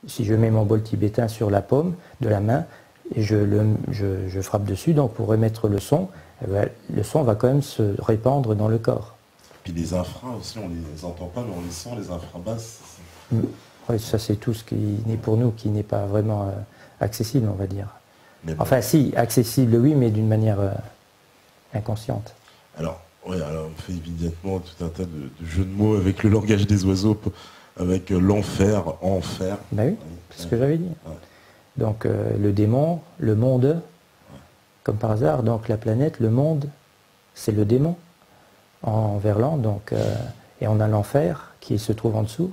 Si je mets mon bol tibétain sur la paume de la main et je frappe dessus, donc pour émettre le son, eh ben, le son va quand même se répandre dans le corps. Puis les infras aussi, on les entend pas, mais on les sent, les infrabasses. Oui, ça c'est tout ce qui n'est pour nous, qui n'est pas vraiment accessible, on va dire. Mais bon. Enfin si, accessible oui, mais d'une manière inconsciente. Alors, ouais, alors on fait évidemment tout un tas de jeux de mots avec le langage des oiseaux, avec l'enfer, enfer. Ben oui, c'est ce que j'avais dit. Ouais. Donc le démon, le monde, comme par hasard, donc la planète, le monde, c'est le démon en verlan, donc, et on a l'enfer qui se trouve en dessous,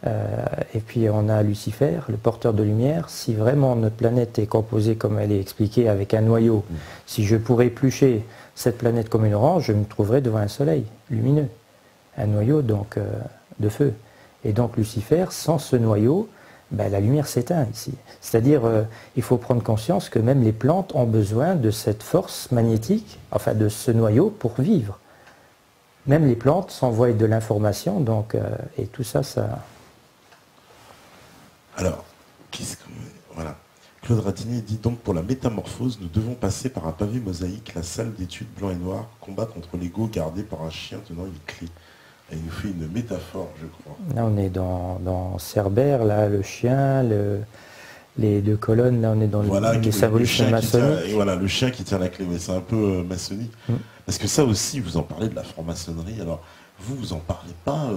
et puis on a Lucifer, le porteur de lumière. Si vraiment notre planète est composée comme elle est expliquée avec un noyau, si je pourrais éplucher cette planète comme une orange, je me trouverais devant un soleil lumineux, un noyau donc de feu. Et donc Lucifer, sans ce noyau, ben, la lumière s'éteint ici. C'est-à-dire, il faut prendre conscience que même les plantes ont besoin de cette force magnétique, enfin de ce noyau pour vivre. Même les plantes s'envoient de l'information, donc, et tout ça, ça... Alors, voilà. Claude Ratigny dit donc pour la métamorphose, nous devons passer par un pavé mosaïque, la salle d'études blanc et noir, combat contre l'ego gardé par un chien tenant une clé. Et il nous fait une métaphore, je crois. Là, on est dans Cerbère, là, le chien, les deux colonnes, là, on est dans voilà, les symbolismes maçonniques. Et voilà, le chien qui tient la clé, mais c'est un peu maçonnique. Parce que ça aussi, vous en parlez de la franc-maçonnerie, alors vous en parlez pas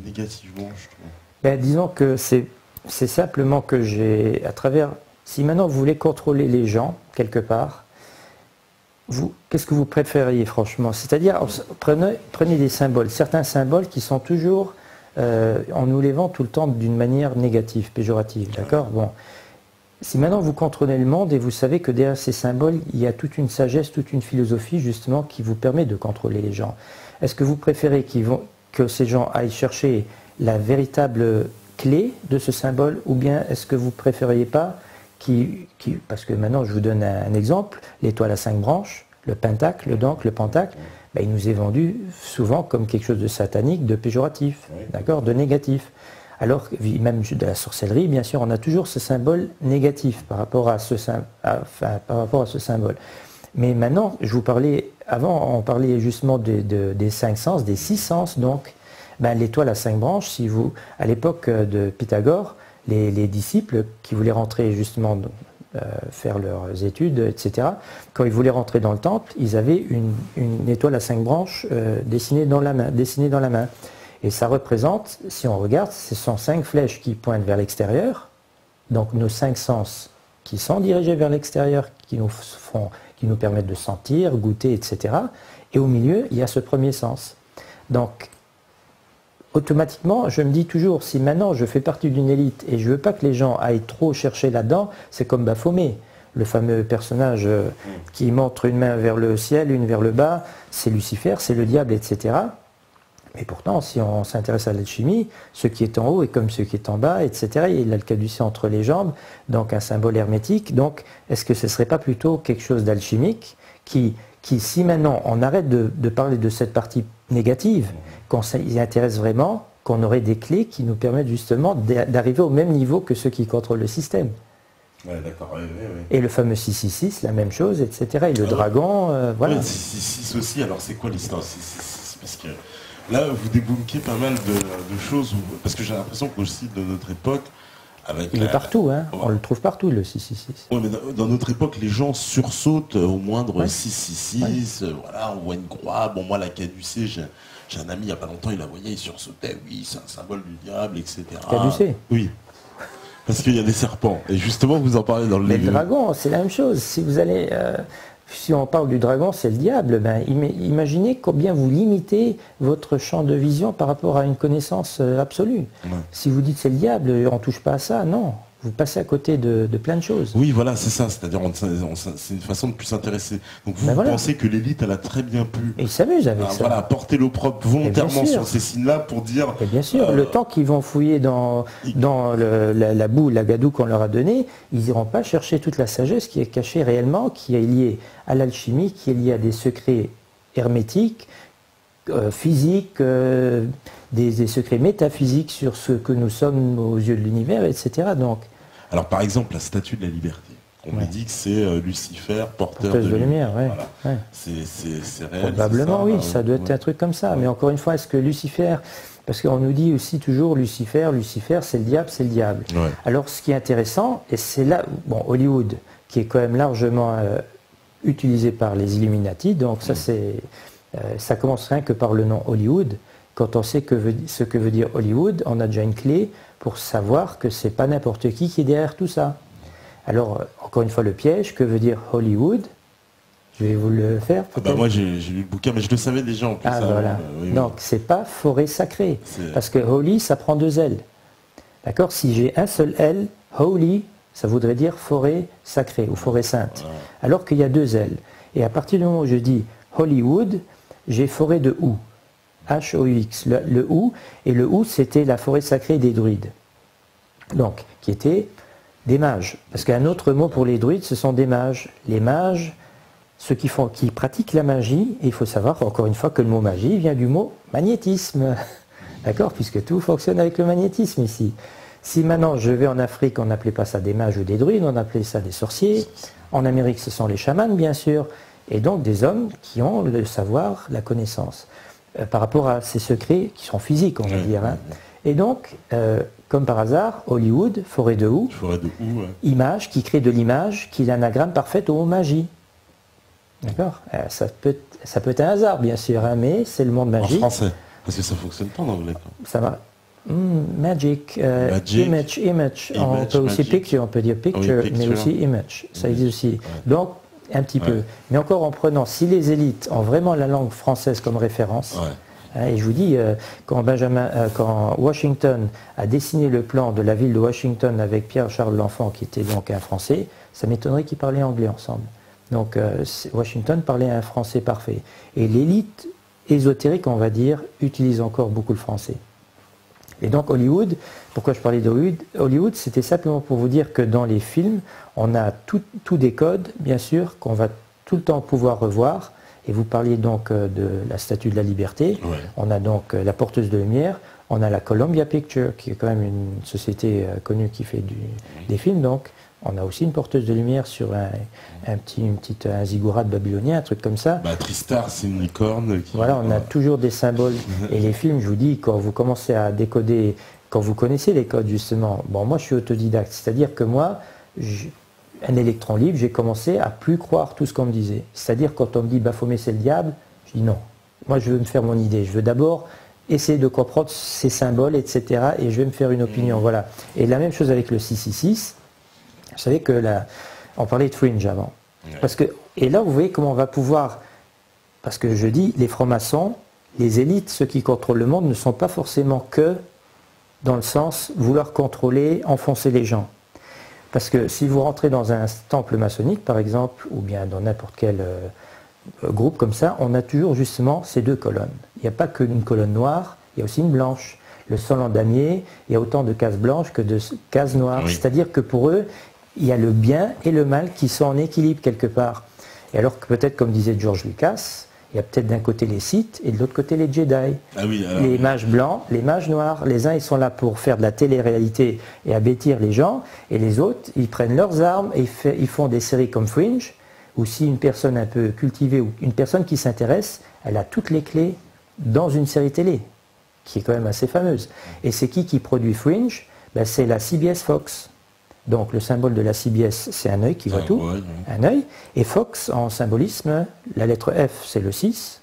négativement, je trouve. Ben, disons que c'est simplement que j'ai, à travers, si maintenant vous voulez contrôler les gens, quelque part, qu'est-ce que vous préfériez franchement? C'est-à-dire, prenez des symboles, certains symboles qui sont toujours, en nous les vend tout le temps d'une manière négative, péjorative, d'accord? Bon. Si maintenant vous contrôlez le monde et vous savez que derrière ces symboles, il y a toute une sagesse, toute une philosophie justement qui vous permet de contrôler les gens. Est-ce que vous préférez que ces gens aillent chercher la véritable clé de ce symbole, ou bien est-ce que vous ne préfériez pas parce que maintenant je vous donne un exemple, l'étoile à 5 branches, le pentacle, donc le pentacle, ben, il nous est vendu souvent comme quelque chose de satanique, de péjoratif, d'accord, de négatif. Alors, même de la sorcellerie, bien sûr, on a toujours ce symbole négatif par rapport à ce symbole. Mais maintenant, je vous parlais, avant, on parlait justement des 5 sens, des 6 sens, donc, ben, l'étoile à 5 branches, à l'époque de Pythagore, les disciples qui voulaient rentrer justement, faire leurs études, etc., quand ils voulaient rentrer dans le temple, ils avaient une étoile à 5 branches dessinée dans la main. Et ça représente, si on regarde, ce sont 5 flèches qui pointent vers l'extérieur, donc nos 5 sens qui sont dirigés vers l'extérieur, qui nous permettent de sentir, goûter, etc. Et au milieu, il y a ce premier sens. Donc, automatiquement, je me dis toujours, si maintenant je fais partie d'une élite et je ne veux pas que les gens aillent trop chercher là-dedans, c'est comme Baphomet, le fameux personnage qui montre une main vers le ciel, une vers le bas, c'est Lucifer, c'est le diable, etc. Et pourtant, si on s'intéresse à l'alchimie, ce qui est en haut est comme ce qui est en bas, etc. Il a le caducée entre les jambes, donc un symbole hermétique. Donc, est-ce que ce ne serait pas plutôt quelque chose d'alchimique qui, si maintenant on arrête de parler de cette partie négative, qu'on s'y intéresse vraiment, qu'on aurait des clés qui nous permettent justement d'arriver au même niveau que ceux qui contrôlent le système. Ouais, d'accord, oui. Et le fameux 666, la même chose, etc. Et le dragon, voilà. Ouais, 666 aussi, alors c'est quoi l'histoire 666? Parce que là, vous débunkez pas mal de choses, parce que j'ai l'impression qu'aussi de notre époque, il est partout, hein. On le trouve partout, le 666. Oui, mais dans notre époque, les gens sursautent au moindre 666, voilà, on voit une croix, bon, moi, la caducée, j'ai un ami, il n'y a pas longtemps, il la voyait, il sursautait, oui, c'est un symbole du diable, etc. Caducée? Oui, parce qu'il y a des serpents, et justement, vous en parlez dans le livre. Mais le dragon, c'est la même chose, si vous allez... Si on parle du dragon, c'est le diable. Ben, imaginez combien vous limitez votre champ de vision par rapport à une connaissance absolue. Ouais. Si vous dites c'est le diable, on ne touche pas à ça, non. Vous passez à côté de plein de choses. Oui, voilà, c'est ça. C'est-à-dire, c'est une façon de plus s'intéresser. Donc vous, vous pensez que l'élite, elle a très bien pu... Et ils s'amusent avec ça. Voilà, porter l'opprobre volontairement sur ces signes-là pour dire... Et bien sûr, le temps qu'ils vont fouiller dans la boue, la gadoue qu'on leur a donnée, ils n'iront pas chercher toute la sagesse qui est cachée réellement, qui est liée à l'alchimie, qui est liée à des secrets hermétiques, physiques, des secrets métaphysiques sur ce que nous sommes aux yeux de l'univers, etc. Donc, alors par exemple, la statue de la liberté. On me dit que c'est Lucifer, porteur de lumière. Ouais. Voilà. Ouais. C'est réel. Probablement, oui, ça doit être un truc comme ça. Mais encore une fois, est-ce que Lucifer, parce qu'on nous dit aussi toujours Lucifer, c'est le diable, c'est le diable. Ouais. Alors ce qui est intéressant, et c'est là, bon, Hollywood, qui est quand même largement utilisé par les Illuminati, donc ça ça commence rien que par le nom Hollywood. Quand on sait ce que veut dire Hollywood, on a déjà une clé pour savoir que c'est pas n'importe qui est derrière tout ça. Alors, encore une fois, le piège, que veut dire Hollywood? Je vais vous le faire. Moi, j'ai lu le bouquin, mais je le savais déjà en plus. Ah, voilà. Donc, c'est pas forêt sacrée. Parce que holy, ça prend deux L. D'accord? Si j'ai un seul L, holy, ça voudrait dire forêt sacrée ou forêt sainte. Voilà. Alors qu'il y a deux L. Et à partir du moment où je dis Hollywood, j'ai forêt de Ou. H-O-U-X. Le Ou. Et le Ou, c'était la forêt sacrée des druides. Donc, qui était des mages. Parce qu'un autre mot pour les druides, ce sont des mages. Les mages, ceux qui pratiquent la magie, et il faut savoir, encore une fois, que le mot magie vient du mot magnétisme. D'accord? Puisque tout fonctionne avec le magnétisme ici. Si maintenant je vais en Afrique, on n'appelait pas ça des mages ou des druides, on appelait ça des sorciers. En Amérique, ce sont les chamans, bien sûr. Et donc des hommes qui ont le savoir, la connaissance. Par rapport à ces secrets qui sont physiques, on va dire. Hein. Et donc, comme par hasard, Hollywood, forêt de Ou, image, qui crée de l'image, qui est l'anagramme parfait au mot magie. D'accord? Ça peut être un hasard, bien sûr, hein, mais c'est le monde magique. En français, parce que ça ne fonctionne pas en anglais. Ça va. Magic, image. On peut aussi picture, on peut dire picture, oui, mais aussi image. Ça existe aussi. Ouais. Donc, un petit peu. Mais encore en prenant, si les élites ont vraiment la langue française comme référence, et je vous dis, quand Washington a dessiné le plan de la ville de Washington avec Pierre-Charles L'Enfant, qui était donc un Français, ça m'étonnerait qu'ils parlaient anglais ensemble. Donc Washington parlait un français parfait. Et l'élite ésotérique, on va dire, utilise encore beaucoup le français. Et donc Hollywood, pourquoi je parlais d'Hollywood, c'était simplement pour vous dire que dans les films, on a tout des codes, bien sûr, qu'on va tout le temps pouvoir revoir. Et vous parliez donc de la Statue de la Liberté. Ouais. On a donc la Porteuse de Lumière. On a la Columbia Pictures, qui est quand même une société connue qui fait des films. Donc, on a aussi une Porteuse de Lumière sur un ziggurat babylonien, un truc comme ça. Tristar, c'est une licorne. Voilà, on a toujours des symboles. Et les films, je vous dis, quand vous commencez à décoder, quand vous connaissez les codes, justement. Bon, moi, je suis autodidacte. C'est-à-dire que moi, un électron libre, j'ai commencé à plus croire tout ce qu'on me disait. C'est-à-dire quand on me dit Baphomet c'est le diable, je dis non. Moi je veux me faire mon idée. Je veux d'abord essayer de comprendre ces symboles, etc. Et je vais me faire une opinion. Voilà. Et la même chose avec le 666. Vous savez que on parlait de fringe avant. Parce que, et là vous voyez comment on va pouvoir, parce que je dis, les francs-maçons, les élites, ceux qui contrôlent le monde, ne sont pas forcément que dans le sens vouloir contrôler, enfoncer les gens. Parce que si vous rentrez dans un temple maçonnique, par exemple, ou bien dans n'importe quel groupe comme ça, on a toujours justement ces deux colonnes. Il n'y a pas qu'une colonne noire, il y a aussi une blanche. Le sol en damier, il y a autant de cases blanches que de cases noires. Oui. C'est-à-dire que pour eux, il y a le bien et le mal qui sont en équilibre quelque part. Et alors que peut-être, comme disait George Lucas, il y a peut-être d'un côté les Sith et de l'autre côté les Jedi. Ah oui, alors... Les mages blancs, les mages noirs. Les uns, ils sont là pour faire de la télé-réalité et abêtir les gens. Et les autres, ils prennent leurs armes et ils font des séries comme Fringe, où si une personne un peu cultivée ou une personne qui s'intéresse, elle a toutes les clés dans une série télé, qui est quand même assez fameuse. Et c'est qui produit Fringe? C'est la CBS Fox. Donc le symbole de la CBS, c'est un œil qui voit tout, un œil. Et Fox, en symbolisme, la lettre F, c'est le 6.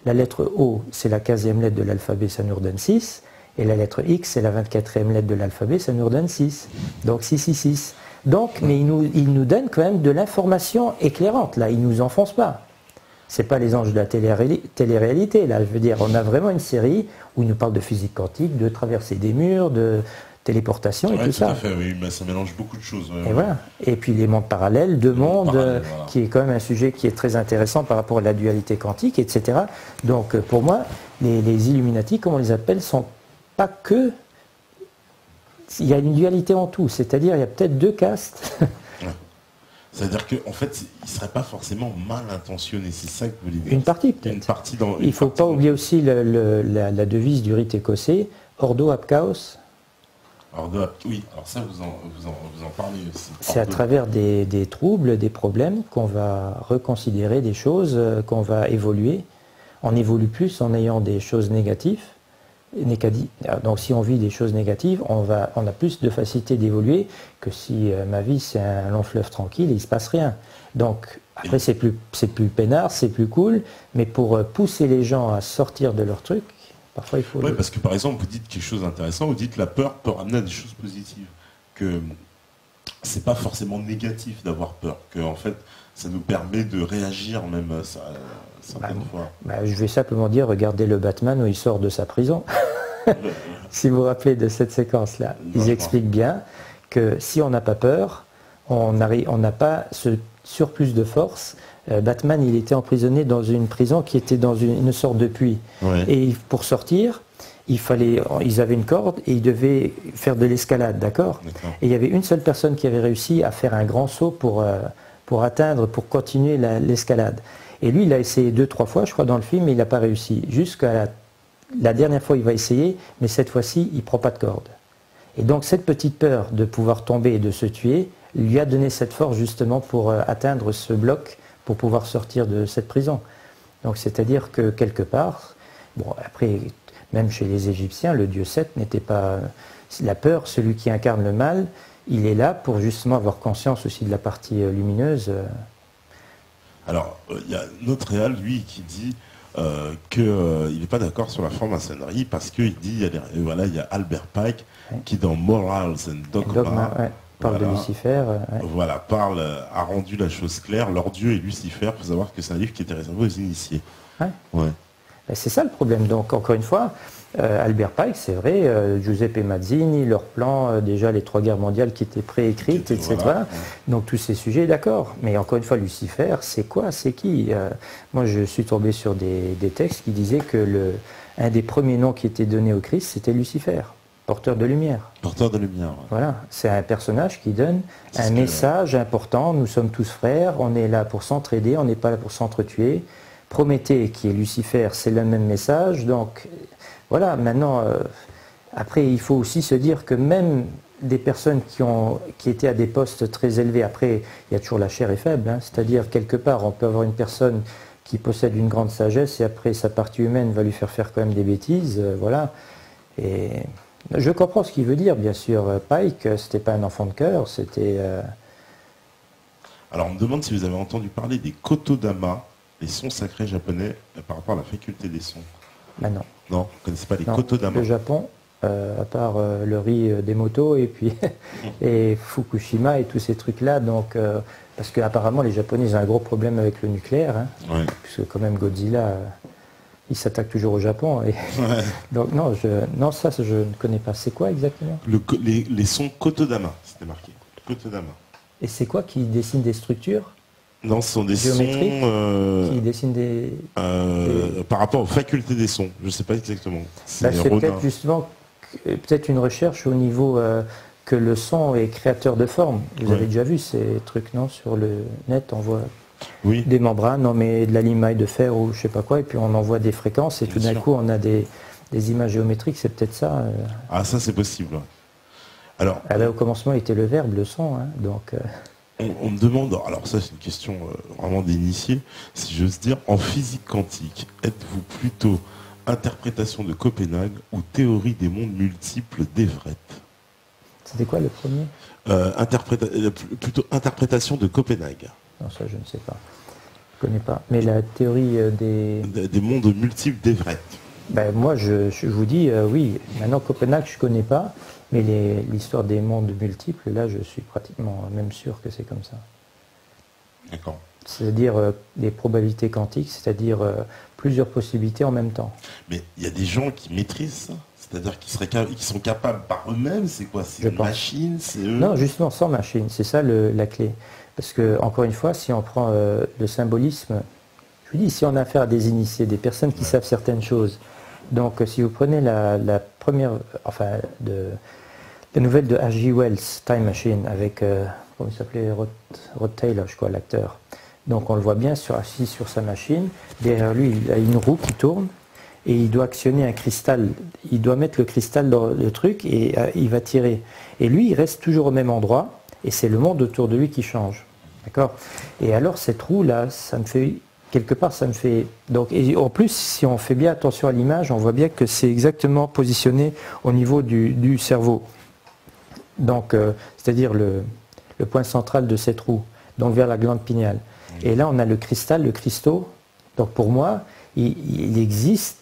La lettre O, c'est la 15e lettre de l'alphabet, ça nous redonne 6. Et la lettre X, c'est la 24e lettre de l'alphabet, ça nous redonne 6. Donc 666. Donc, mais il nous donne quand même de l'information éclairante, là, il ne nous enfonce pas. Ce n'est pas les anges de la télé-réalité, là, je veux dire, on a vraiment une série où il nous parle de physique quantique, de traverser des murs, de téléportation et tout ça. Tout à fait, oui, mais ça mélange beaucoup de choses. Et voilà. Et puis les mondes parallèles, deux mondes, voilà. Qui est quand même un sujet qui est très intéressant par rapport à la dualité quantique, etc. Donc pour moi, les Illuminati, comme on les appelle, sont pas que... Il y a une dualité en tout, c'est-à-dire il y a peut-être deux castes. C'est-à-dire qu'en fait, il ne serait pas forcément mal intentionné, c'est ça que vous voulez dire. Une partie peut-être. Il ne faut pas oublier aussi la devise du rite écossais, Ordo ab chaos. Oui, alors ça vous en parlez aussi. C'est à travers des troubles, des problèmes qu'on va reconsidérer des choses, qu'on va évoluer. On évolue plus en ayant des choses négatives. Donc si on vit des choses négatives, on a plus de facilité d'évoluer que si ma vie c'est un long fleuve tranquille et il ne se passe rien. Donc après c'est plus peinard, c'est plus cool, mais pour pousser les gens à sortir de leur truc, parfois il faut... Oui, parce que par exemple, vous dites quelque chose d'intéressant, vous dites la peur peut ramener à des choses positives. Que c'est pas forcément négatif d'avoir peur, que en fait ça nous permet de réagir même certaines fois. Je vais simplement dire, regardez le Batman où il sort de sa prison. Si vous vous rappelez de cette séquence-là, ils expliquent bien que si on n'a pas peur, on n'a pas ce surplus de force. Batman, il était emprisonné dans une prison qui était dans une sorte de puits. Ouais. Et pour sortir, ils avaient une corde et ils devaient faire de l'escalade, d'accord ? Et il y avait une seule personne qui avait réussi à faire un grand saut pour continuer l'escalade. Et lui, il a essayé 2-3 fois, je crois, dans le film, mais il n'a pas réussi. Jusqu'à la dernière fois, il va essayer, mais cette fois-ci, il ne prend pas de corde. Et donc, cette petite peur de pouvoir tomber et de se tuer lui a donné cette force justement pour atteindre ce bloc, pour pouvoir sortir de cette prison. Donc, c'est-à-dire que quelque part, bon, après, même chez les Égyptiens, le dieu Seth n'était pas... La peur, celui qui incarne le mal, il est là pour justement avoir conscience aussi de la partie lumineuse. Alors, il y a notre réal, lui, qui dit qu'il n'est pas d'accord sur la franc-maçonnerie parce qu'il dit, il y a Albert Pike qui, dans Morals and Dogma, parle de Lucifer. A rendu la chose claire. Leur dieu est Lucifer. Il faut savoir que c'est un livre qui était réservé aux initiés. C'est ça le problème. Donc, encore une fois, Albert Pike, c'est vrai, Giuseppe Mazzini, leur plan, déjà les 3 guerres mondiales qui étaient préécrites, etc. Voilà. Donc tous ces sujets, d'accord. Mais encore une fois, Lucifer, c'est quoi? C'est qui? Moi, je suis tombé sur des textes qui disaient que un des premiers noms qui était donné au Christ, c'était Lucifer, porteur de lumière. Porteur de lumière. Ouais. Voilà, c'est un personnage qui donne un message important. Nous sommes tous frères, on est là pour s'entraider, on n'est pas là pour s'entretuer. Prométhée, qui est Lucifer, c'est le même message. Donc voilà, maintenant, après, il faut aussi se dire que même des personnes qui étaient à des postes très élevés, après, il y a toujours la chair est faible, hein, c'est-à-dire quelque part, on peut avoir une personne qui possède une grande sagesse et après, sa partie humaine va lui faire quand même des bêtises, voilà. Et je comprends ce qu'il veut dire, bien sûr. Pike, c'était pas un enfant de cœur, c'était... Alors, on me demande si vous avez entendu parler des kotodama, les sons sacrés japonais, par rapport à la faculté des sons. Ben non. Non, vous ne connaissez pas les kotodama? Le Japon, à part le riz des motos et puis et Fukushima et tous ces trucs-là, donc parce qu'apparemment les Japonais ont un gros problème avec le nucléaire, hein, puisque quand même Godzilla, il s'attaque toujours au Japon. Et donc ça je ne connais pas. C'est quoi exactement? Les sons kotodama, c'était marqué. Kotodama. Et c'est quoi qui dessine des structures? Non, ce sont des sons qui dessinent des... par rapport aux facultés des sons. Je ne sais pas exactement. C'est peut-être justement une recherche au niveau que le son est créateur de forme. Vous avez déjà vu ces trucs, non? Sur le net, on voit des membranes, on met de la limaille de fer ou je sais pas quoi, et puis on envoie des fréquences, et tout d'un coup on a des images géométriques. C'est peut-être ça. Ah, ça c'est possible. Alors, au commencement était le verbe, le son, hein, donc... On me demande, alors ça c'est une question vraiment d'initié, si j'ose dire, en physique quantique, êtes-vous plutôt interprétation de Copenhague ou théorie des mondes multiples d'Everett? C'était quoi le premier? Plutôt interprétation de Copenhague. Non, ça je ne sais pas. Je ne connais pas. Mais la théorie des mondes multiples d'Everett. Ben, moi je vous dis oui. Maintenant Copenhague je ne connais pas. Mais l'histoire des mondes multiples, là, je suis pratiquement même sûr que c'est comme ça. D'accord. C'est-à-dire des probabilités quantiques, c'est-à-dire plusieurs possibilités en même temps. Mais il y a des gens qui maîtrisent ça? C'est-à-dire qu'ils sont capables par eux-mêmes? C'est quoi? C'est une machine? C'est eux? Non, justement, sans machine. C'est ça la clé. Parce que, encore une fois, si on prend le symbolisme, je vous dis, si on a affaire à des initiés, des personnes qui savent certaines choses, donc si vous prenez la première, la nouvelle de H.G. Wells, Time Machine, avec comment il s'appelait, Rod Taylor, je crois, l'acteur. Donc on le voit bien assis sur sa machine. Derrière lui, il a une roue qui tourne et il doit actionner un cristal. Il doit mettre le cristal dans le truc et il va tirer. Et lui, il reste toujours au même endroit et c'est le monde autour de lui qui change. D'accord ? Et alors cette roue-là, ça me fait... Quelque part, ça me fait... Donc, et en plus, si on fait bien attention à l'image, on voit bien que c'est exactement positionné au niveau du cerveau. Donc, c'est-à-dire le point central de cette roue, donc vers la glande pinéale. Et là, on a le cristal, le cristaux. Donc, pour moi, il existe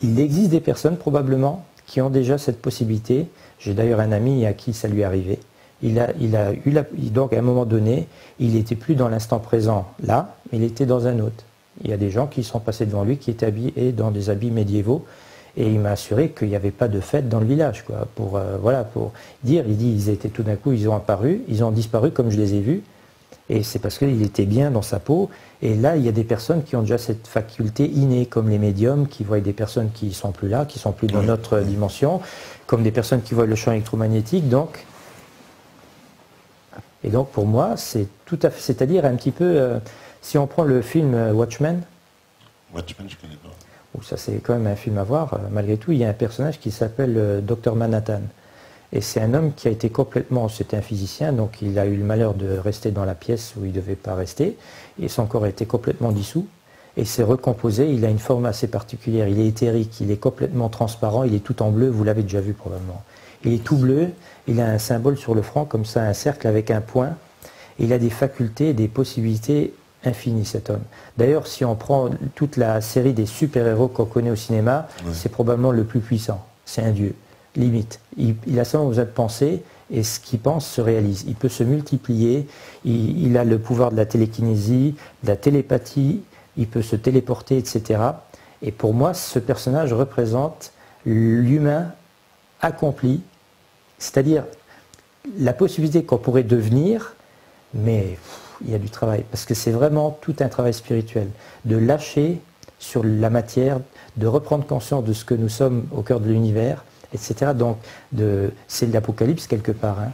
des personnes, probablement, qui ont déjà cette possibilité. J'ai d'ailleurs un ami à qui ça lui est arrivé. Donc à un moment donné, il n'était plus dans l'instant présent là, mais il était dans un autre. Il y a des gens qui sont passés devant lui qui étaient habillés dans des habits médiévaux et il m'a assuré qu'il n'y avait pas de fête dans le village, quoi. Pour dire, il dit, ils étaient tout d'un coup, ils ont apparu, ils ont disparu comme je les ai vus et c'est parce qu'il était bien dans sa peau. Et là, il y a des personnes qui ont déjà cette faculté innée, comme les médiums qui voient des personnes qui ne sont plus là, qui ne sont plus dans notre dimension, comme des personnes qui voient le champ électromagnétique, Et donc pour moi, c'est tout à fait, c'est-à-dire un petit peu, si on prend le film Watchmen, je connais pas. où ça c'est quand même un film à voir, malgré tout, il y a un personnage qui s'appelle Dr Manhattan. Et c'est un homme qui a été complètement, c'était un physicien, donc il a eu le malheur de rester dans la pièce où il ne devait pas rester, et son corps a été complètement dissous, et s'est recomposé, il a une forme assez particulière, il est éthérique, il est complètement transparent, il est tout en bleu, vous l'avez déjà vu probablement. Il est tout bleu, il a un symbole sur le front, comme ça, un cercle avec un point. Il a des facultés, des possibilités infinies, cet homme. D'ailleurs, si on prend toute la série des super-héros qu'on connaît au cinéma, c'est probablement le plus puissant. C'est un dieu, limite. Il a seulement besoin de penser, et ce qu'il pense se réalise. Il peut se multiplier, il a le pouvoir de la télékinésie, de la télépathie, il peut se téléporter, etc. Et pour moi, ce personnage représente l'humain accompli, c'est-à-dire la possibilité qu'on pourrait devenir, mais il y a du travail, parce que c'est vraiment tout un travail spirituel, de lâcher sur la matière, de reprendre conscience de ce que nous sommes au cœur de l'univers, etc. Donc c'est l'apocalypse quelque part, hein.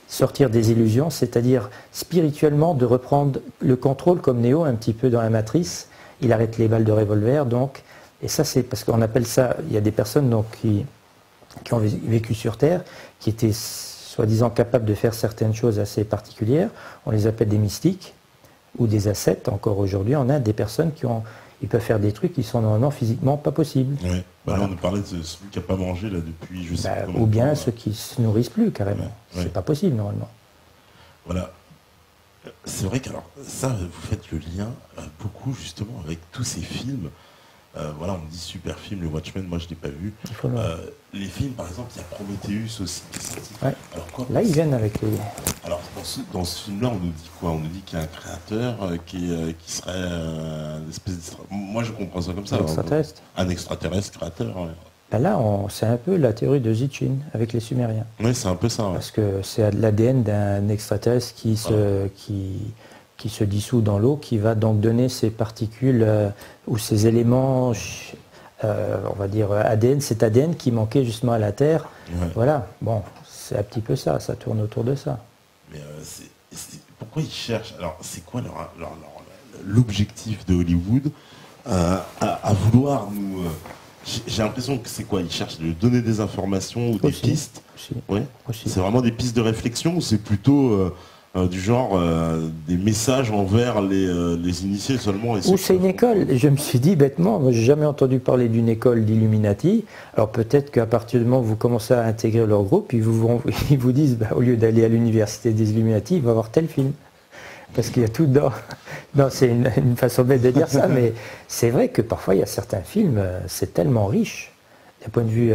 Sortir des illusions, c'est-à-dire spirituellement de reprendre le contrôle comme Néo un petit peu dans la matrice, il arrête les balles de revolver, donc, et ça c'est parce qu'on appelle ça, il y a des personnes donc, qui ont vécu sur Terre, qui étaient soi-disant capables de faire certaines choses assez particulières. On les appelle des mystiques ou des ascètes. Encore aujourd'hui, on a des personnes ils peuvent faire des trucs qui sont normalement physiquement pas possibles. Oui. Voilà. Là, on a parlé de celui qui n'a pas mangé là, depuis, je sais pas ou bien ceux qui ne se nourrissent plus carrément. C'est pas possible normalement. Voilà. C'est vrai que ça, vous faites le lien beaucoup justement avec tous ces films. Voilà, on dit super film, le Watchmen, moi je ne l'ai pas vu. Les films, par exemple, il y a Prometheus aussi qui est sorti. Ouais. Alors, quoi, là, ils viennent avec les... Alors, dans ce film-là, on nous dit quoi? On nous dit qu'il y a un créateur qui serait une espèce de... Moi, je comprends ça comme ça. Un extraterrestre. Un extraterrestre créateur, ouais. Ben là, c'est un peu la théorie de Sitchin avec les Sumériens. Oui, c'est un peu ça. Ouais. Parce que c'est l'ADN d'un extraterrestre qui se dissout dans l'eau, qui va donc donner ces particules ou ces éléments, on va dire ADN, cet ADN qui manquait justement à la Terre. Ouais. Voilà, bon, c'est un petit peu ça tourne autour de ça. Mais pourquoi ils cherchent? Alors, c'est quoi l'objectif de Hollywood à vouloir nous... J'ai l'impression que c'est quoi? Ils cherchent de donner des informations ou des pistes. Ouais. C'est vraiment des pistes de réflexion ou c'est plutôt du genre des messages envers les initiés seulement? Ou c'est une école. Je me suis dit bêtement, moi j'ai jamais entendu parler d'une école d'Illuminati. Alors peut-être qu'à partir du moment où vous commencez à intégrer leur groupe, ils vous disent, au lieu d'aller à l'université des Illuminati, il va y avoir tel film. Parce qu'il y a tout dedans. Non, c'est une façon bête de dire ça, mais c'est vrai que parfois il y a certains films, c'est tellement riche, d'un point de vue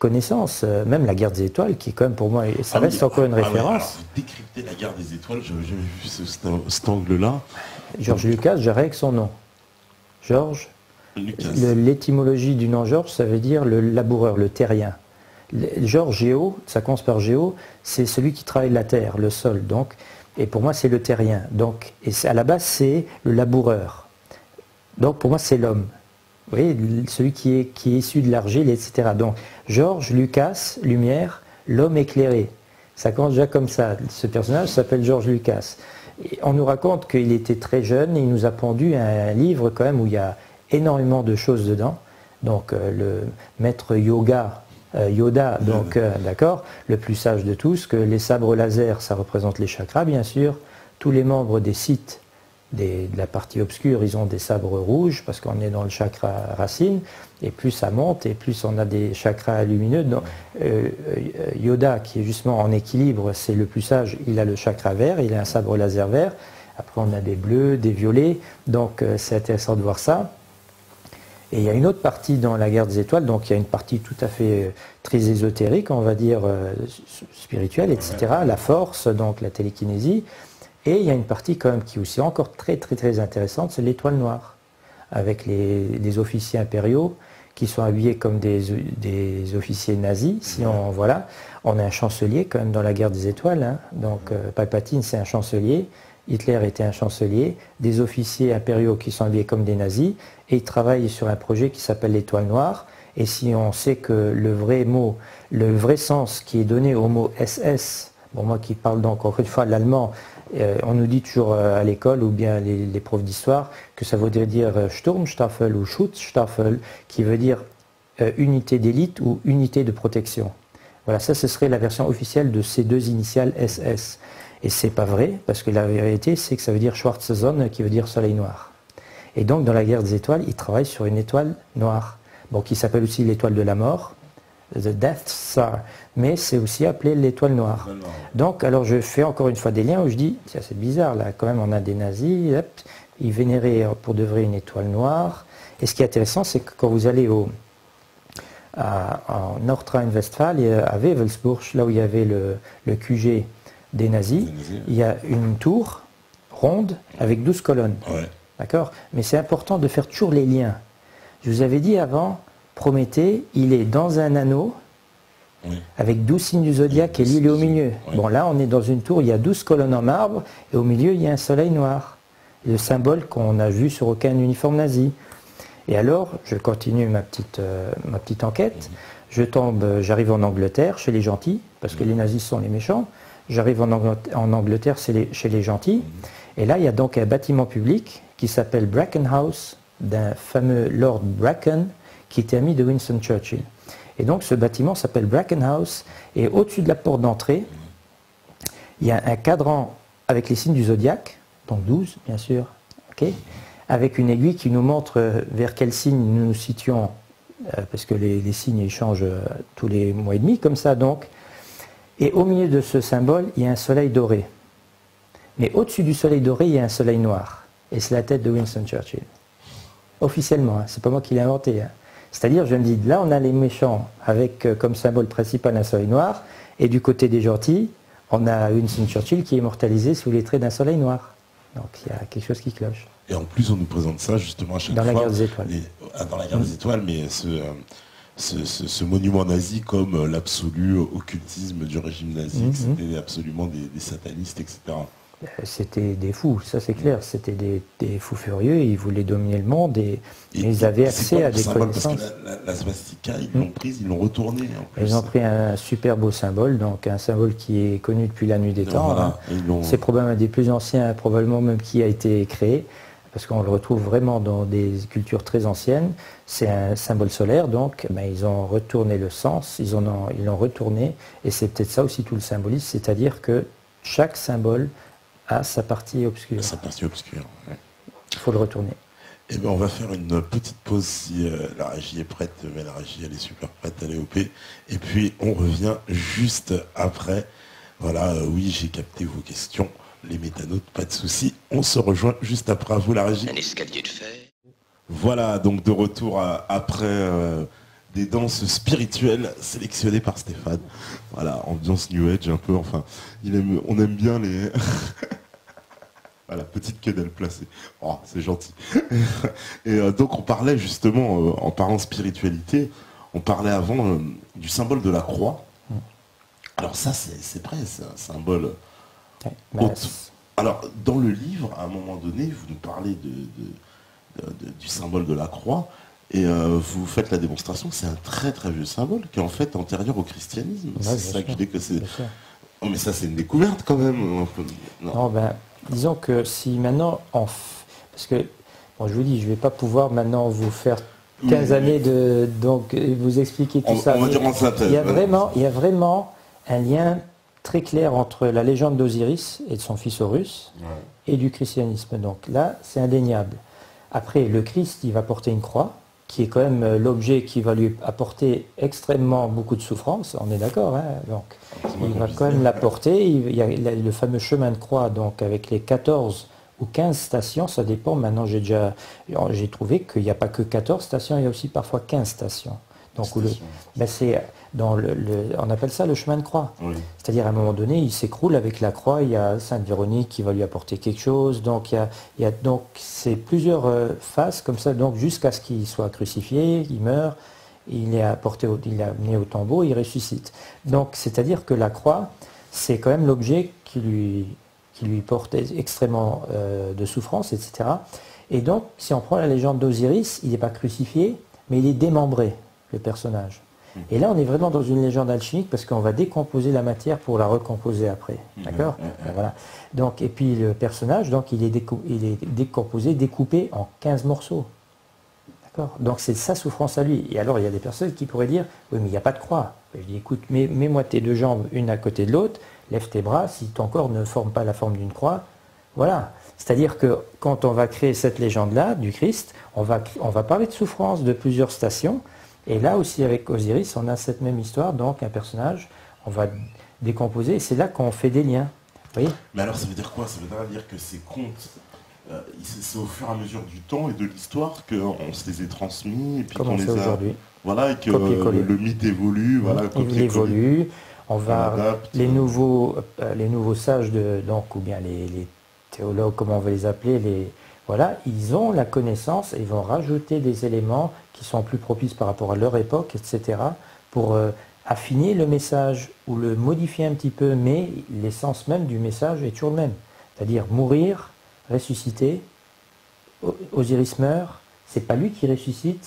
connaissance, même La Guerre des Étoiles, qui est quand même pour moi, ça reste encore une référence. Ouais, alors, décrypter La Guerre des Étoiles, je n'avais jamais vu cet angle-là. George Lucas, j'arrête avec son nom. George, l'étymologie du nom George, ça veut dire le laboureur, le terrien. George, Géo, ça commence par Géo, c'est celui qui travaille la terre, le sol, donc. Et pour moi, c'est le terrien. Donc, et à la base, c'est le laboureur. Donc, pour moi, c'est l'homme. Vous voyez, celui qui est issu de l'argile, etc. Donc, George, Lucas, lumière, l'homme éclairé. Ça commence déjà comme ça. Ce personnage s'appelle George Lucas. Et on nous raconte qu'il était très jeune et il nous a pondu un livre quand même où il y a énormément de choses dedans. Donc le maître Yoda, donc d'accord, le plus sage de tous, que les sabres laser, ça représente les chakras bien sûr. Tous les membres des Sith, de la partie obscure, ils ont des sabres rouges parce qu'on est dans le chakra racine. Et plus ça monte et plus on a des chakras lumineux. Donc, Yoda, qui est justement en équilibre, c'est le plus sage, il a le chakra vert, il a un sabre laser vert. Après on a des bleus, des violets. Donc c'est intéressant de voir ça. Et il y a une autre partie dans la guerre des étoiles, donc il y a une partie tout à fait très ésotérique, on va dire spirituelle, etc. La force, donc la télékinésie. Et il y a une partie quand même qui est aussi encore très très très intéressante, c'est l'étoile noire, avec les officiers impériaux qui sont habillés comme des officiers nazis. Si on, voilà, on a un chancelier quand même dans la guerre des étoiles, hein. Donc Palpatine c'est un chancelier, Hitler était un chancelier, des officiers impériaux qui sont habillés comme des nazis, et ils travaillent sur un projet qui s'appelle l'étoile noire. Et si on sait que le vrai mot, le vrai sens qui est donné au mot SS, bon moi qui parle donc encore une fois l'allemand, on nous dit toujours à l'école ou bien les profs d'histoire que ça voudrait dire Sturmstaffel ou Schutzstaffel, qui veut dire unité d'élite ou unité de protection. Voilà, ça ce serait la version officielle de ces deux initiales SS. Et c'est pas vrai, parce que la vérité c'est que ça veut dire Schwarze Sonne, qui veut dire soleil noir. Et donc dans la guerre des étoiles, ils travaillent sur une étoile noire, bon, qui s'appelle aussi l'étoile de la mort, The Death Star, mais c'est aussi appelé l'étoile noire. Donc alors je fais encore une fois des liens où je dis, tiens c'est bizarre là, quand même on a des nazis, hop, ils vénéraient pour de vrai une étoile noire. Et ce qui est intéressant, c'est que quand vous allez en Nordrhein-Westphalie, à Wewelsburg, là où il y avait le QG des nazis, il y a une tour ronde avec 12 colonnes. Ouais. D'accord ? Mais c'est important de faire toujours les liens. Je vous avais dit avant, Prométhée, il est dans un anneau, oui, avec 12 signes du zodiaque et lui il est au milieu. Oui. Bon là on est dans une tour, il y a 12 colonnes en marbre et au milieu il y a un soleil noir. Le symbole qu'on n'a vu sur aucun uniforme nazi. Et alors, je continue ma petite enquête. J'arrive en Angleterre, chez les gentils, parce que les nazis sont les méchants. J'arrive en Angleterre chez les gentils. Et là, il y a donc un bâtiment public qui s'appelle Bracken House, d'un fameux Lord Bracken, qui était ami de Winston Churchill. Et donc, ce bâtiment s'appelle Bracken House. Et au-dessus de la porte d'entrée, il y a un cadran avec les signes du zodiaque, donc 12, bien sûr, okay, avec une aiguille qui nous montre vers quel signe nous nous situons, parce que les signes ils changent tous les mois et demi, comme ça donc. Et au milieu de ce symbole, il y a un soleil doré. Mais au-dessus du soleil doré, il y a un soleil noir. Et c'est la tête de Winston Churchill. Officiellement, hein, c'est pas moi qui l'ai inventé. Hein. C'est-à-dire, je me dis, là on a les méchants avec comme symbole principal un soleil noir, et du côté des gentils, on a Winston Churchill qui est immortalisé sous les traits d'un soleil noir. Donc il y a quelque chose qui cloche. Et en plus, on nous présente ça justement à chaque fois. Dans la guerre des étoiles. Dans la guerre des étoiles, mais ce monument nazi comme l'absolu occultisme du régime nazi, que c'était absolument des satanistes, etc. C'était des fous, ça c'est clair. C'était des fous furieux, ils voulaient dominer le monde et ils avaient accès à des connaissances. Parce que la swastika, ils l'ont prise, ils l'ont retournée. Ils ont pris un super beau symbole, donc un symbole qui est connu depuis la nuit des temps. Voilà, hein. C'est probablement un des plus anciens, probablement même qui a été créé, parce qu'on le retrouve vraiment dans des cultures très anciennes. C'est un symbole solaire, donc ils ont retourné le sens, ils l'ont retourné, et c'est peut-être ça aussi tout le symbolisme, c'est-à-dire que chaque symbole a sa partie obscure. Sa partie obscure, ouais. Il faut le retourner. Eh bien, on va faire une petite pause si la régie est prête, mais la régie elle est super prête à l'EOP. Et puis on revient juste après. Voilà, oui, j'ai capté vos questions. Les métanotes, pas de souci. On se rejoint juste après, à vous la régie. Un escalier de fer. Voilà, donc de retour après des danses spirituelles sélectionnées par Stéphane. Voilà, ambiance New Age un peu, enfin, on aime bien les... Voilà, petite queue d'elle placée. Oh, c'est gentil. Et donc on parlait justement, en parlant spiritualité, on parlait avant du symbole de la croix. Alors ça, c'est vrai, c'est un symbole... Alors, dans le livre, à un moment donné, vous nous parlez du symbole de la croix, et vous faites la démonstration que c'est un très très vieux symbole, qui est en fait antérieur au christianisme. Ouais, c'est ça que je dis que c'est... Oh, mais ça, c'est une découverte quand même. Non, ben, disons que si maintenant, parce que, bon, je vous dis, je ne vais pas pouvoir maintenant vous faire 15 années donc vous expliquer tout ça. On va dire en synthèse. Il y a vraiment un lien très clair entre la légende d'Osiris et de son fils Horus et du christianisme. Donc là, c'est indéniable. Après, le Christ, il va porter une croix, qui est quand même l'objet qui va lui apporter extrêmement beaucoup de souffrance, on est d'accord, hein, donc il va quand même la porter. Il y a le fameux chemin de croix, donc avec les 14 ou 15 stations, ça dépend. Maintenant, j'ai trouvé qu'il n'y a pas que 14 stations, il y a aussi parfois 15 stations. Donc, on appelle ça le chemin de croix. Oui. C'est-à-dire, à un moment donné, il s'écroule avec la croix, il y a Sainte Véronique qui va lui apporter quelque chose. Donc, donc c'est plusieurs phases comme ça, donc jusqu'à ce qu'il soit crucifié, il meurt, il est amené au tombeau, il ressuscite. Donc, c'est-à-dire que la croix, c'est quand même l'objet qui lui porte extrêmement de souffrance, etc. Et donc, si on prend la légende d'Osiris, il n'est pas crucifié, mais il est démembré, le personnage. Et là, on est vraiment dans une légende alchimique parce qu'on va décomposer la matière pour la recomposer après. D'accord ? Voilà. Donc, et puis le personnage, donc, il est décomposé, découpé en 15 morceaux. D'accord ? Donc, c'est sa souffrance à lui. Et alors, il y a des personnes qui pourraient dire, oui, mais il n'y a pas de croix. Je dis, écoute, mets-moi tes deux jambes, une à côté de l'autre, lève tes bras, si ton corps ne forme pas la forme d'une croix, voilà. C'est-à-dire que quand on va créer cette légende-là du Christ, on va parler de souffrance de plusieurs stations. Et là aussi, avec Osiris, on a cette même histoire, donc un personnage, on va décomposer, et c'est là qu'on fait des liens. Vous voyez ? Mais alors, ça veut dire quoi ? Ça veut dire que ces contes, c'est au fur et à mesure du temps et de l'histoire qu'on se les est transmis, et puis qu'on les a... aujourd'hui. Voilà, et que le mythe évolue, voilà. Il évolue, les nouveaux sages, donc, ou bien les théologues, comment on va les appeler, voilà, ils ont la connaissance et ils vont rajouter des éléments qui sont plus propices par rapport à leur époque, etc., pour affiner le message ou le modifier un petit peu, mais l'essence même du message est toujours le même. C'est-à-dire mourir, ressusciter, Osiris meurt, c'est pas lui qui ressuscite,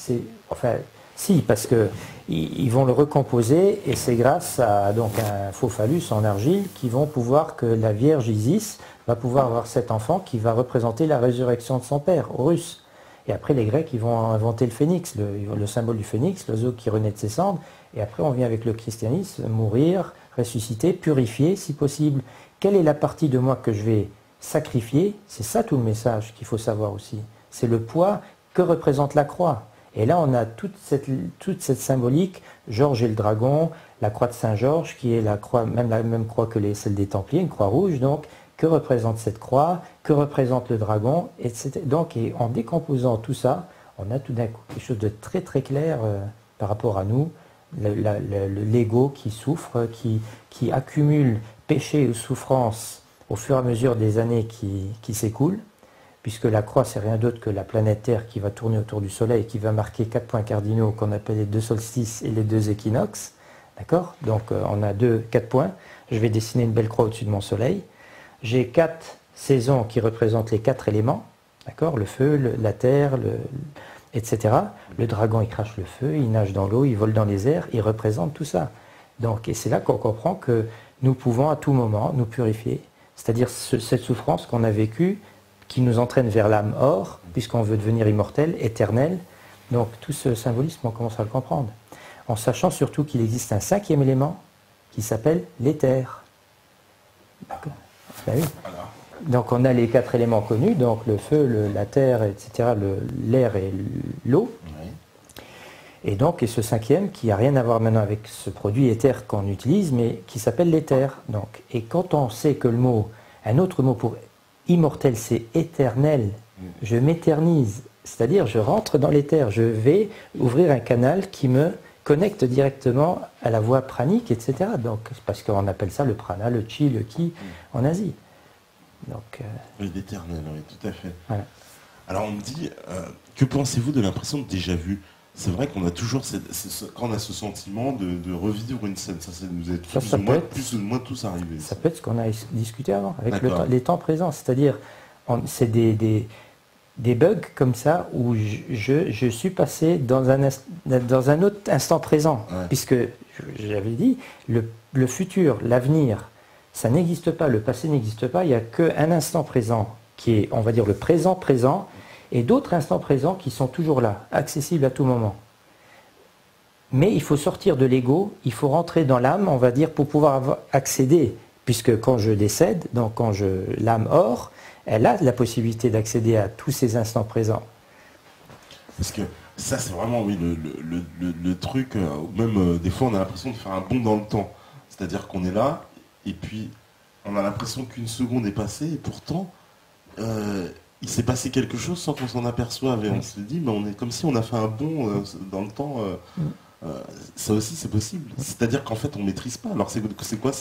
si, parce qu'ils vont le recomposer et c'est grâce à donc, un faux phallus en argile qui vont pouvoir que la Vierge Isis va pouvoir avoir cet enfant qui va représenter la résurrection de son père, Horus. Et après, les Grecs, ils vont inventer le phénix, le symbole du phénix, l'oiseau qui renaît de ses cendres. Et après, on vient avec le christianisme, mourir, ressusciter, purifier, si possible. Quelle est la partie de moi que je vais sacrifier ? C'est ça tout le message qu'il faut savoir aussi. C'est le poids que représente la croix. Et là, on a toute cette symbolique, Georges et le dragon, la croix de Saint-Georges, qui est la même croix que celle des Templiers, une croix rouge, donc. Que représente cette croix, que représente le dragon, etc. Donc, et en décomposant tout ça, on a tout d'un coup quelque chose de très très clair par rapport à nous, l'ego qui souffre, qui accumule péché ou souffrance au fur et à mesure des années qui s'écoulent, puisque la croix, c'est rien d'autre que la planète Terre qui va tourner autour du Soleil et qui va marquer 4 points cardinaux qu'on appelle les 2 solstices et les 2 équinoxes. D'accord ? Donc, on a 4 points. Je vais dessiner une belle croix au-dessus de mon Soleil. J'ai 4 saisons qui représentent les 4 éléments, d'accord ? Le feu, la terre, etc. Le dragon, il crache le feu, il nage dans l'eau, il vole dans les airs, il représente tout ça. Donc, et c'est là qu'on comprend que nous pouvons à tout moment nous purifier, c'est-à-dire cette souffrance qu'on a vécue, qui nous entraîne vers l'âme or, puisqu'on veut devenir immortel, éternel. Donc tout ce symbolisme, on commence à le comprendre. En sachant surtout qu'il existe un 5e élément qui s'appelle l'éther. D'accord ? Ben oui. Donc on a les 4 éléments connus, donc le feu, la terre, etc., l'air et l'eau. Oui. Et donc, ce 5e, qui n'a rien à voir maintenant avec ce produit éther qu'on utilise, mais qui s'appelle l'éther. Donc, et quand on sait que un autre mot pour immortel, c'est éternel, je m'éternise, c'est-à-dire je rentre dans l'éther, je vais ouvrir un canal qui me connecte directement à la voie pranique, etc. Donc, parce qu'on appelle ça le prana, le chi, le ki en Asie. Donc, oui, l'éternel, oui, tout à fait. Voilà. Alors on me dit, que pensez-vous de l'impression de déjà-vu ? C'est vrai qu'on a toujours, quand on a ce sentiment de revivre une scène, ça nous est plus ou moins tous arrivé. Ça peut être ce qu'on a discuté avant, avec les temps présents, c'est-à-dire, c'est des bugs comme ça où je suis passé dans un autre instant présent, puisque j'avais dit, le futur, l'avenir, Ça n'existe pas, le passé n'existe pas, il n'y a qu'un instant présent qui est, on va dire, le présent présent, et d'autres instants présents qui sont toujours là, accessibles à tout moment. Mais il faut sortir de l'ego, il faut rentrer dans l'âme, on va dire, pour pouvoir accéder, puisque quand je décède, donc quand l'âme hors, elle a la possibilité d'accéder à tous ces instants présents. Parce que ça, c'est vraiment, oui, le truc, même des fois, on a l'impression de faire un bond dans le temps. C'est-à-dire qu'on est là, et puis on a l'impression qu'une seconde est passée, et pourtant, il s'est passé quelque chose sans qu'on s'en aperçoive. Et on se dit, mais on est comme si on a fait un bond dans le temps. Ça aussi, c'est possible. C'est-à-dire qu'en fait, on ne maîtrise pas. Alors, c'est quoi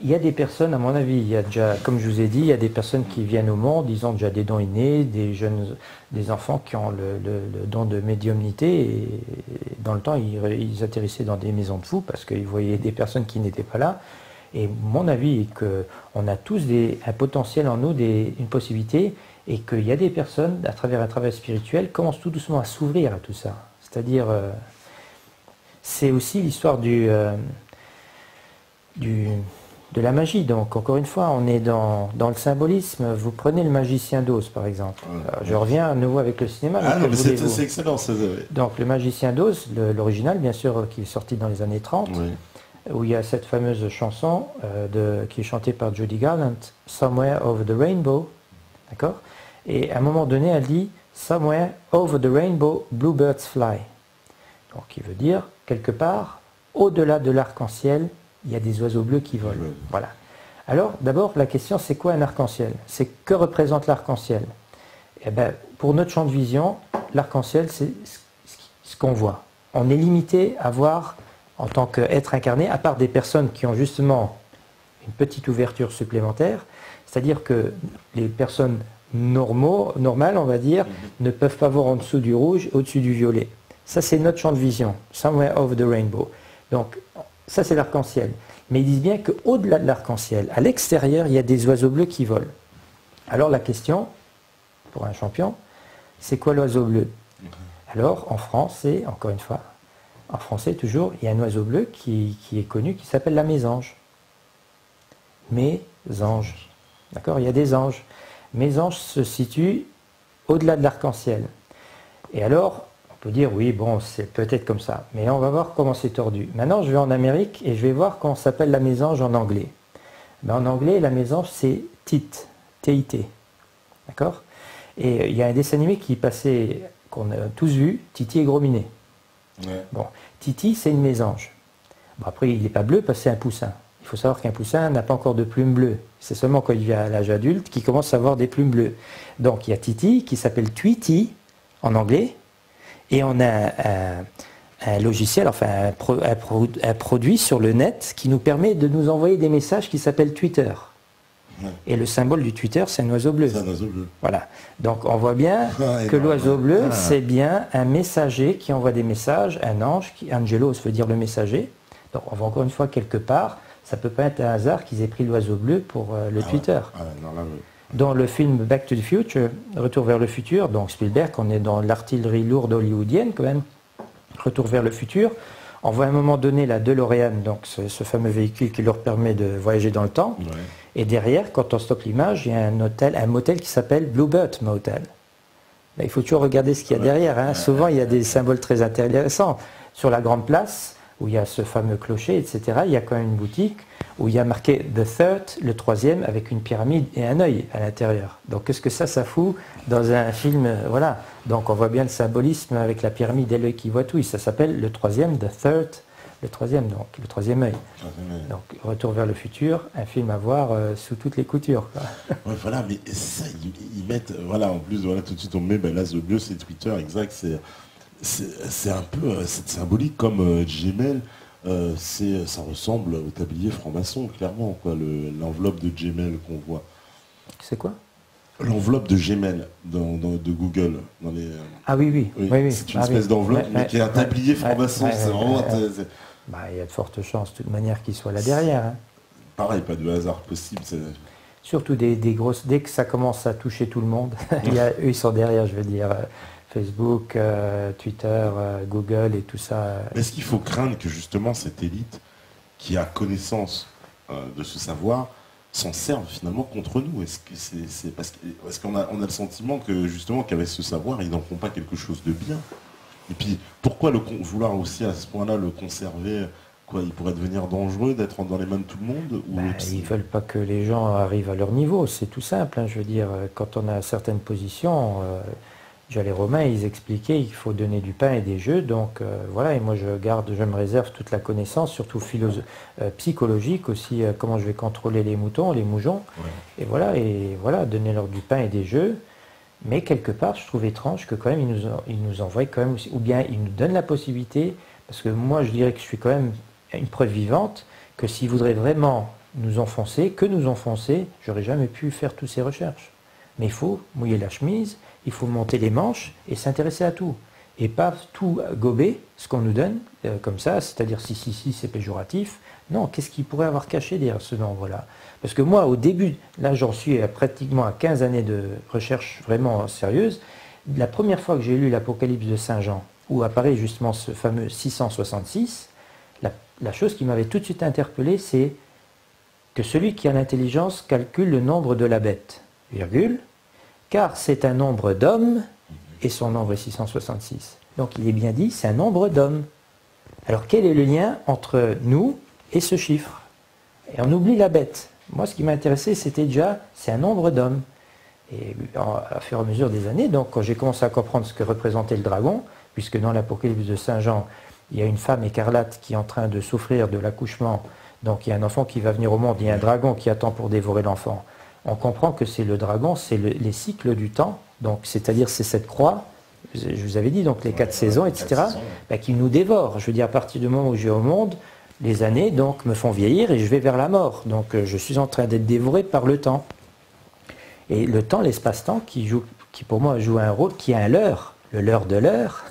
Il y a des personnes, à mon avis, il y a déjà, comme je vous ai dit, il y a des personnes qui viennent au monde, ils ont déjà des dons innés, des enfants qui ont le don de médiumnité, et dans le temps, ils atterrissaient dans des maisons de fous parce qu'ils voyaient des personnes qui n'étaient pas là. Et mon avis est qu'on a tous un potentiel en nous, une possibilité, et qu'il y a des personnes, à travers un travail spirituel, commencent tout doucement à s'ouvrir à tout ça. C'est-à-dire... c'est aussi l'histoire de la magie. Donc, encore une fois, on est dans le symbolisme. Vous prenez le magicien d'Oz, par exemple. Je reviens à nouveau avec le cinéma. Ah non, mais c'est excellent. Donc, le magicien d'Oz, l'original, bien sûr, qui est sorti dans les années 30, oui, où il y a cette fameuse chanson qui est chantée par Judy Garland, « Somewhere over the rainbow ». D'accord ? Et à un moment donné, elle dit « Somewhere over the rainbow, bluebirds fly ». Donc, qui veut dire, quelque part, au-delà de l'arc-en-ciel, il y a des oiseaux bleus qui volent. Voilà. Alors, d'abord, la question, c'est quoi un arc-en-ciel? C'est que représente l'arc-en-ciel? Eh bien, pour notre champ de vision, l'arc-en-ciel, c'est ce qu'on voit. On est limité à voir, en tant qu'être incarné, à part des personnes qui ont justement une petite ouverture supplémentaire, c'est-à-dire que les personnes normales, on va dire, ne peuvent pas voir en dessous du rouge, au-dessus du violet. Ça, c'est notre champ de vision, somewhere over the rainbow. Donc, ça, c'est l'arc-en-ciel. Mais ils disent bien qu'au-delà de l'arc-en-ciel, à l'extérieur, il y a des oiseaux bleus qui volent. Alors, la question, pour un champion, c'est quoi l'oiseau bleu? Alors, en France, c'est, encore une fois, en français, toujours, il y a un oiseau bleu qui est connu, qui s'appelle la mésange. Mésange. D'accord? Il y a des anges. Mésange se situe au-delà de l'arc-en-ciel. Et alors, on peut dire, oui, bon, c'est peut-être comme ça. Mais on va voir comment c'est tordu. Maintenant, je vais en Amérique et je vais voir comment s'appelle la mésange en anglais. Ben, en anglais, la mésange, c'est tit, T-I-T. D'accord? Et il y a un dessin animé qui passait, qu'on a tous vu, Titi et Gros Minet. Ouais. Bon, Titi, c'est une mésange. Bon, après, il n'est pas bleu parce que c'est un poussin. Il faut savoir qu'un poussin n'a pas encore de plumes bleues. C'est seulement quand il vient à l'âge adulte qu'il commence à avoir des plumes bleues. Donc, il y a Titi qui s'appelle Tweety en anglais. Et on a un logiciel, enfin un produit sur le net qui nous permet de nous envoyer des messages qui s'appellent Twitter. Ouais. Et le symbole du Twitter, c'est un oiseau bleu. C'est un oiseau bleu. Voilà. Donc on voit bien que l'oiseau bleu, c'est bien un messager qui envoie des messages, un ange, Angelos veut dire le messager. Donc on voit encore une fois quelque part, ça ne peut pas être un hasard qu'ils aient pris l'oiseau bleu pour le Twitter. Ouais. Non, là, oui. Dans le film Back to the Future, Retour vers le futur, donc Spielberg, on est dans l'artillerie lourde hollywoodienne quand même, Retour vers le futur, on voit à un moment donné la DeLorean, donc ce fameux véhicule qui leur permet de voyager dans le temps, ouais. Et derrière, quand on stoppe l'image, il y a un motel qui s'appelle Bluebird Motel. Là, il faut toujours regarder ce qu'il y a derrière, hein. Souvent il y a des symboles très intéressants. Sur la grande place, où il y a ce fameux clocher, etc., il y a quand même une boutique où il y a marqué The Third, le troisième, avec une pyramide et un œil à l'intérieur. Donc qu'est-ce que ça fout dans un film? Voilà. Donc on voit bien le symbolisme avec la pyramide et l'œil qui voit tout. Et ça s'appelle le troisième, The Third, le troisième, donc le troisième œil. Donc Retour vers le futur, un film à voir sous toutes les coutures. Ouais, voilà, mais ça, ils mettent, voilà, en plus, voilà, tout de suite on met, ben là, le bleu, c'est Twitter, exact, c'est un peu c'est symbolique comme Gmail. Ça ressemble au tablier franc-maçon, clairement, quoi, l'enveloppe de Gmail qu'on voit. C'est quoi? L'enveloppe de Gmail de Google. Ah oui. C'est une espèce d'enveloppe, mais qui est un tablier franc-maçon. C'est vraiment... il y a de fortes chances, de toute manière, qu'il soit là derrière. Hein. Pareil, pas de hasard possible. Surtout des grosses... Dès que ça commence à toucher tout le monde, eux, ils sont derrière, je veux dire... Facebook, Twitter, Google et tout ça. Est-ce qu'il faut craindre que justement cette élite qui a connaissance de ce savoir s'en servent finalement contre nous? Est-ce que c'est parce qu'on a le sentiment que justement qu'avec ce savoir, ils n'en font pas quelque chose de bien? Et puis pourquoi vouloir aussi à ce point-là le conserver? Quoi, il pourrait devenir dangereux d'être dans les mains de tout le monde ou... Ils ne veulent pas que les gens arrivent à leur niveau, c'est tout simple. Hein, je veux dire, quand on a certaines positions, déjà les Romains, ils expliquaient qu'il faut donner du pain et des jeux. Donc voilà, et moi je me réserve toute la connaissance, surtout psychologique aussi, comment je vais contrôler les moutons, les moujons. Ouais. Et voilà, donner leur du pain et des jeux. Mais quelque part, je trouve étrange que quand même ils nous envoient quand même aussi, ou bien ils nous donnent la possibilité, parce que moi je dirais que je suis quand même une preuve vivante que s'ils voudraient vraiment nous enfoncer, j'aurais jamais pu faire toutes ces recherches. Mais il faut mouiller la chemise, il faut monter les manches et s'intéresser à tout. Et pas tout gober, ce qu'on nous donne, comme ça, c'est-à-dire si, c'est péjoratif. Non, qu'est-ce qu'il pourrait avoir caché derrière ce nombre-là? Parce que moi, au début, là j'en suis pratiquement à 15 années de recherche vraiment sérieuse. La première fois que j'ai lu l'Apocalypse de Saint Jean, où apparaît justement ce fameux 666, la chose qui m'avait tout de suite interpellé, c'est que celui qui a l'intelligence calcule le nombre de la bête, virgule, car c'est un nombre d'hommes et son nombre est 666. Donc il est bien dit, c'est un nombre d'hommes. Alors quel est le lien entre nous et ce chiffre? Et on oublie la bête. Moi ce qui m'a intéressé, c'était déjà, c'est un nombre d'hommes. Et à fur et à mesure des années, donc quand j'ai commencé à comprendre ce que représentait le dragon, puisque dans l'Apocalypse de Saint Jean, il y a une femme écarlate qui est en train de souffrir de l'accouchement, donc il y a un enfant qui va venir au monde, il y a un dragon qui attend pour dévorer l'enfant. On comprend que c'est le dragon, c'est les cycles du temps, donc c'est-à-dire c'est cette croix, je vous avais dit, donc les 4 saisons, etc., qui nous dévore. Je veux dire, à partir du moment où je vais au monde, les années donc me font vieillir et je vais vers la mort. Donc je suis en train d'être dévoré par le temps. Et le temps, l'espace-temps, qui pour moi joue un rôle, qui a un leurre. Le leurre de l'heure,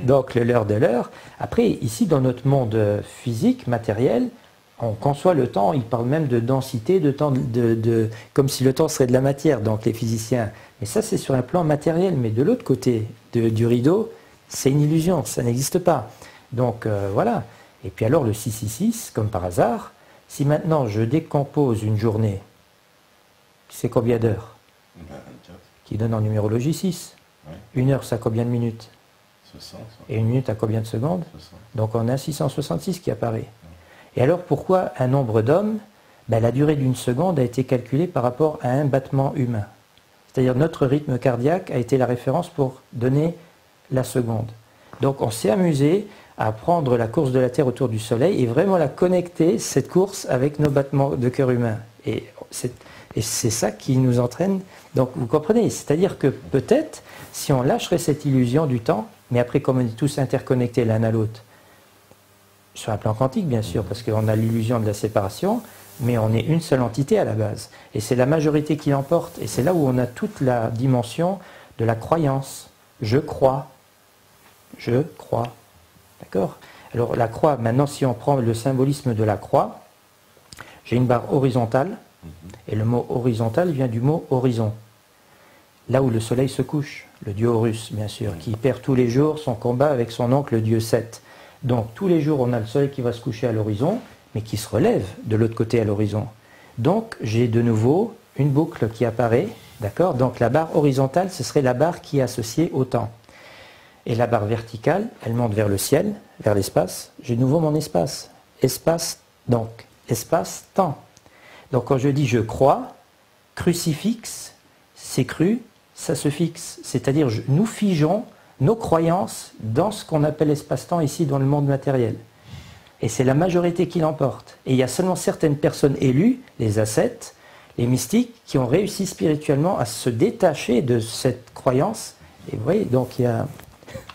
donc le leurre de l'heure. Après, ici, dans notre monde physique, matériel, on conçoit le temps, il parle même de densité, de temps, comme si le temps serait de la matière, donc les physiciens. Mais ça, c'est sur un plan matériel, mais de l'autre côté du rideau, c'est une illusion, ça n'existe pas. Donc voilà. Et puis alors, le 666, comme par hasard, si maintenant je décompose une journée, c'est combien d'heures? Qui donne en numérologie 6. Une heure, ça a combien de minutes? 60. Et une minute, à combien de secondes? 60. Donc on a 666 qui apparaît. Et alors pourquoi un nombre d'hommes? La durée d'une seconde a été calculée par rapport à un battement humain. C'est-à-dire notre rythme cardiaque a été la référence pour donner la seconde. Donc on s'est amusé à prendre la course de la Terre autour du Soleil et vraiment la connecter, cette course, avec nos battements de cœur humain. Et c'est ça qui nous entraîne. Donc vous comprenez, c'est-à-dire que peut-être, si on lâcherait cette illusion du temps, mais après comme on est tous interconnectés l'un à l'autre, sur un plan quantique bien sûr, parce qu'on a l'illusion de la séparation, mais on est une seule entité à la base. Et c'est la majorité qui l'emporte. Et c'est là où on a toute la dimension de la croyance. Je crois. Je crois. D'accord? Alors la croix, maintenant si on prend le symbolisme de la croix, j'ai une barre horizontale, et le mot horizontal vient du mot horizon. Là où le soleil se couche, le dieu Horus, bien sûr, qui perd tous les jours son combat avec son oncle, le dieu Seth. Donc tous les jours, on a le soleil qui va se coucher à l'horizon, mais qui se relève de l'autre côté à l'horizon. Donc j'ai de nouveau une boucle qui apparaît, d'accord? Donc la barre horizontale, ce serait la barre qui est associée au temps. Et la barre verticale, elle monte vers le ciel, vers l'espace. J'ai de nouveau mon espace. Espace, donc, espace-temps. Donc quand je dis je crois, crucifix, c'est cru, ça se fixe. C'est-à-dire nous figeons nos croyances dans ce qu'on appelle espace-temps ici dans le monde matériel. Et c'est la majorité qui l'emporte. Et il y a seulement certaines personnes élues, les ascètes, les mystiques, qui ont réussi spirituellement à se détacher de cette croyance. Et vous voyez, donc il y a...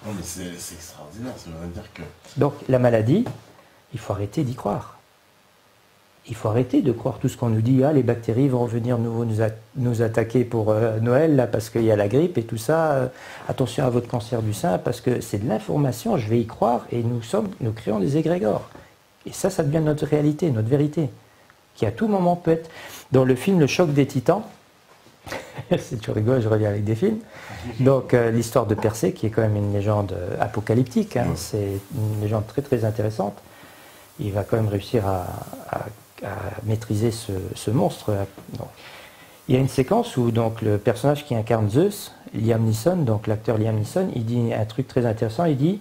Non mais c'est extraordinaire, ça veut dire que... Donc la maladie, il faut arrêter d'y croire. Il faut arrêter de croire tout ce qu'on nous dit. Ah, les bactéries vont venir nous attaquer pour Noël, là, parce qu'il y a la grippe et tout ça. Attention à votre cancer du sein, parce que c'est de l'information, je vais y croire, et nous créons des égrégores. Et ça devient notre réalité, notre vérité, qui à tout moment peut être... Dans le film Le Choc des Titans, c'est toujours rigolo, je reviens avec des films. Donc l'histoire de Persée, qui est quand même une légende apocalyptique, hein, c'est une légende très très intéressante. Il va quand même réussir à maîtriser ce monstre. Donc, il y a une séquence où donc, le personnage qui incarne Zeus, Liam Neeson, donc l'acteur Liam Neeson, il dit un truc très intéressant, il dit,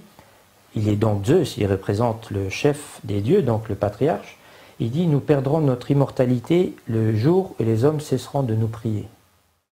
il est donc Zeus, il représente le chef des dieux, donc le patriarche, il dit, nous perdrons notre immortalité le jour où les hommes cesseront de nous prier.